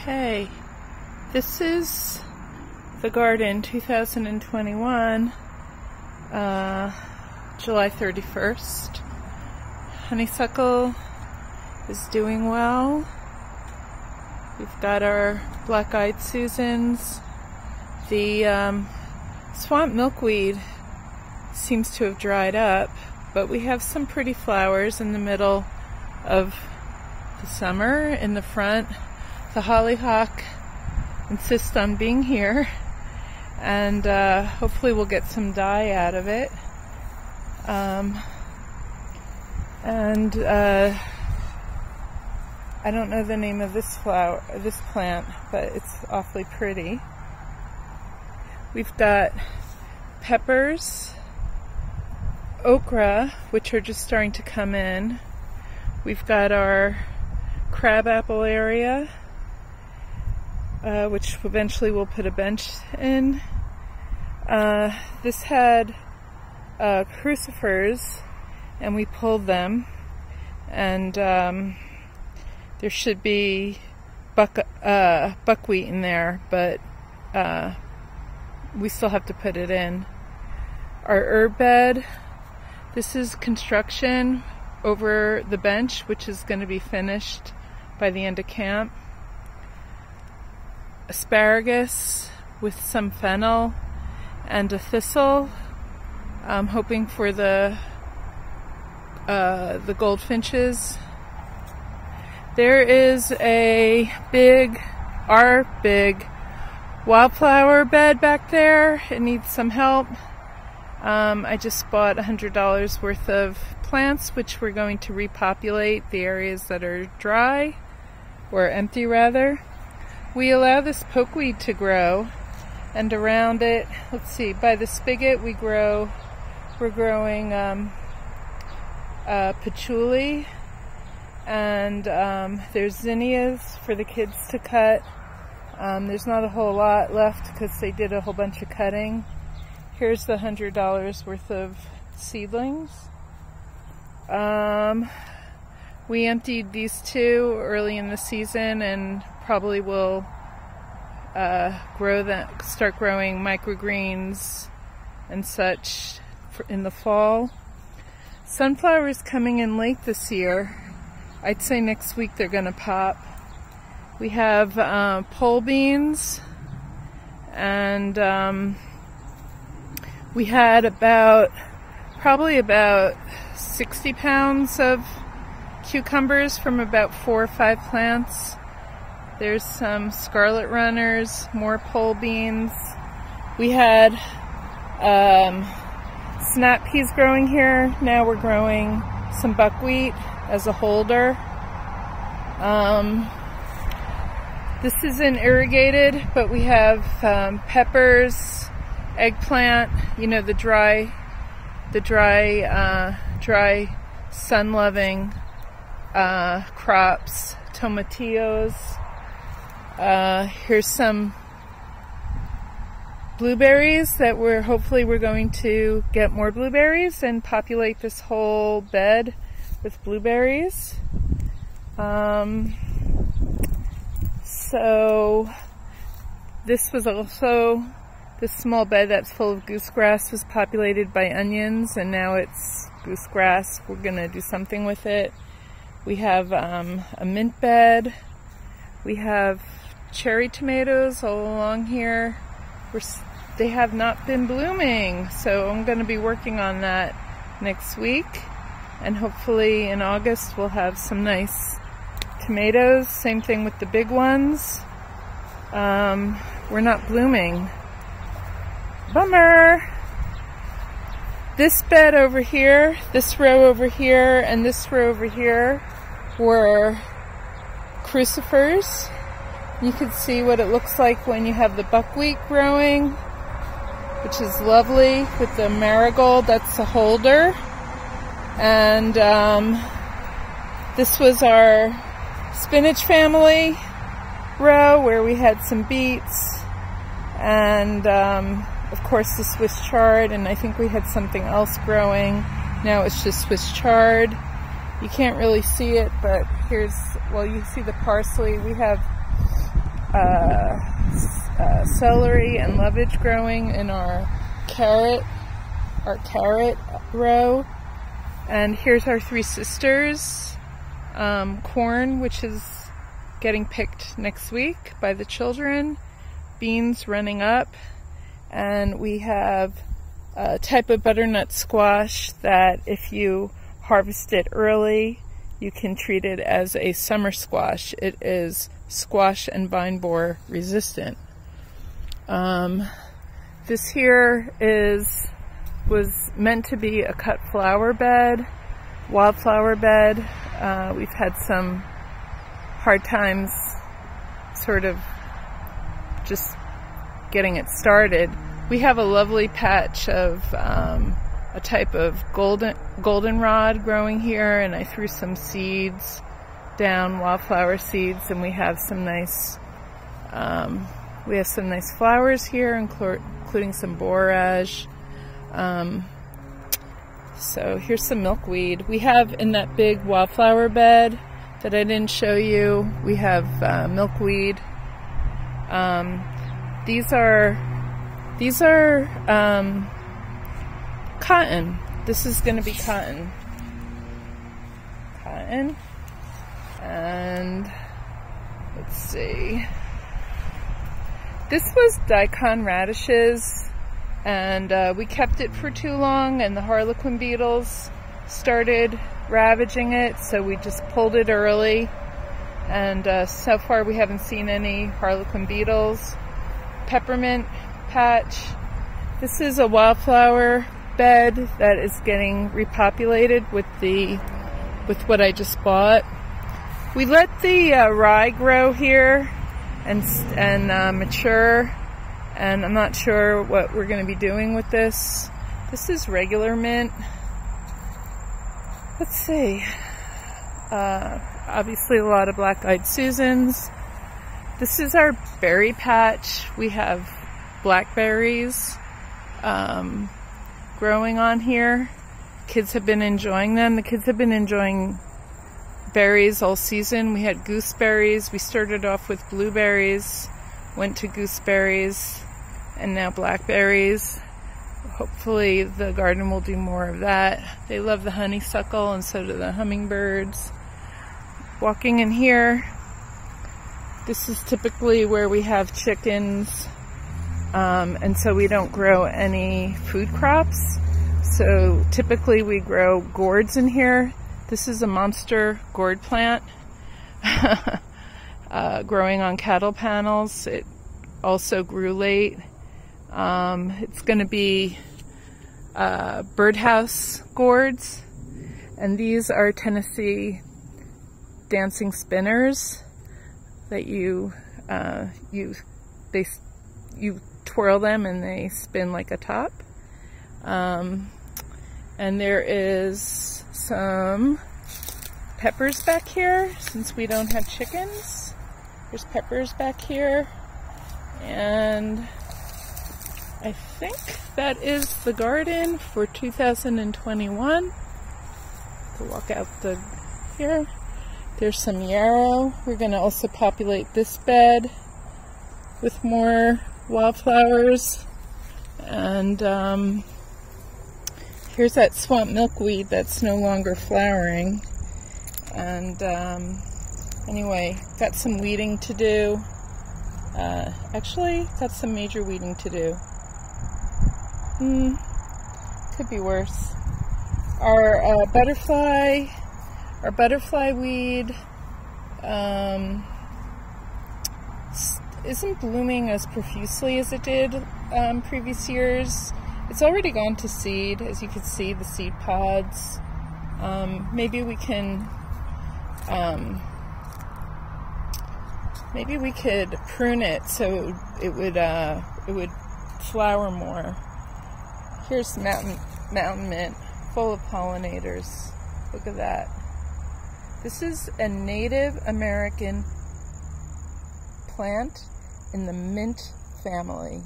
Okay, this is the garden 2021, July 31st. Honeysuckle is doing well. We've got our black-eyed Susans. The swamp milkweed seems to have dried up, but we have some pretty flowers in the middle of the summer. In the front, the hollyhock insists on being here, and hopefully we'll get some dye out of it. I don't know the name of this plant, but it's awfully pretty. We've got peppers, okra, which are just starting to come in. We've got our crabapple area, which eventually we'll put a bench in. This had crucifers, and we pulled them, and there should be buckwheat in there, but we still have to put it in. Our herb bed, this is construction over the bench, which is going to be finished by the end of camp. Asparagus with some fennel and a thistle. I'm hoping for the goldfinches. There is our big wildflower bed back there. It needs some help. I just bought $100 worth of plants, which we're going to repopulate the areas that are dry, or empty rather. We allow this pokeweed to grow, and around it, let's see, by the spigot we're growing patchouli, and there's zinnias for the kids to cut. There's not a whole lot left because they did a whole bunch of cutting. Here's the $100 worth of seedlings. We emptied these two early in the season, and probably will start growing microgreens and such in the fall. Sunflowers coming in late this year. I'd say next week they're going to pop. We have pole beans, and we had probably about 60 pounds of cucumbers from about 4 or 5 plants. There's some scarlet runners, more pole beans. We had snap peas growing here. Now we're growing some buckwheat as a holder. This isn't irrigated, but we have peppers, eggplant, you know, the dry sun-loving crops, tomatillos. Here's some blueberries that hopefully we're going to get more blueberries and populate this whole bed with blueberries. So this small bed that's full of goosegrass was populated by onions, and now it's goosegrass. We're gonna do something with it. We have a mint bed. We have cherry tomatoes all along here. They have not been blooming, so I'm going to be working on that next week, and hopefully in August we'll have some nice tomatoes. Same thing with the big ones. We're not blooming. Bummer! This bed over here, this row over here, and this row over here were crucifers. You can see what it looks like when you have the buckwheat growing, which is lovely, with the marigold. That's the holder. And this was our spinach family row, where we had some beets, and of course the Swiss chard, and I think we had something else growing. Now it's just Swiss chard. You can't really see it, but you see the parsley. We have celery and lovage growing in our carrot row. And here's our Three Sisters corn, which is getting picked next week by the children. Beans running up. And we have a type of butternut squash that if you harvest it early, you can treat it as a summer squash. It is squash and vine borer resistant. This here was meant to be a cut flower bed, wildflower bed. We've had some hard times sort of just getting it started. We have a lovely patch of a type of goldenrod growing here, and I threw some seeds down, wildflower seeds, and we have some nice flowers here, including some borage. So here's some milkweed. We have in that big wildflower bed that I didn't show you, we have milkweed. These are cotton. This is going to be cotton. And let's see. This was daikon radishes, and we kept it for too long, and the harlequin beetles started ravaging it, so we just pulled it early. And so far we haven't seen any harlequin beetles. Peppermint patch. This is a wildflower bed that is getting repopulated with what I just bought. We let the rye grow here and mature, and I'm not sure what we're going to be doing with this. This is regular mint. Let's see. Obviously a lot of black-eyed Susans. This is our berry patch. We have blackberries growing on here. Kids have been enjoying them. The kids have been enjoying berries all season. We had gooseberries. We started off with blueberries, went to gooseberries, and now blackberries. Hopefully the garden will do more of that. They love the honeysuckle, and so do the hummingbirds. Walking in here, this is typically where we have chickens, and so we don't grow any food crops. So typically we grow gourds in here. This is a monster gourd plant growing on cattle panels. It also grew late. It's going to be birdhouse gourds, and these are Tennessee dancing spinners that you twirl them and they spin like a top. And there is some peppers back here since we don't have chickens. There's peppers back here, and I think that is the garden for 2021. We'll walk out here. There's some yarrow. We're going to also populate this bed with more wildflowers. And here's that swamp milkweed that's no longer flowering. And anyway, got some weeding to do. Actually, got some major weeding to do. Could be worse. Our butterfly weed isn't blooming as profusely as it did previous years. It's already gone to seed, as you can see, the seed pods. Maybe we could prune it so it would flower more. Here's mountain mint, full of pollinators. Look at that. This is a Native American plant in the mint family,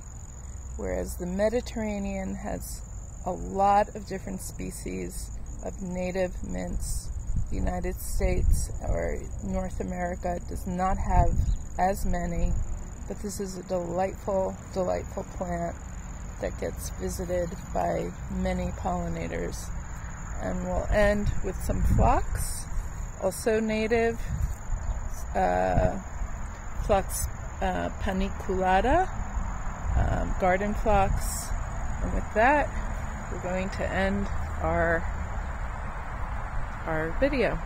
whereas the Mediterranean has a lot of different species of native mints. The United States or North America does not have as many. but this is a delightful, delightful plant that gets visited by many pollinators. And we'll end with some phlox, also native, phlox paniculata, garden phlox. And with that, we're going to end our video.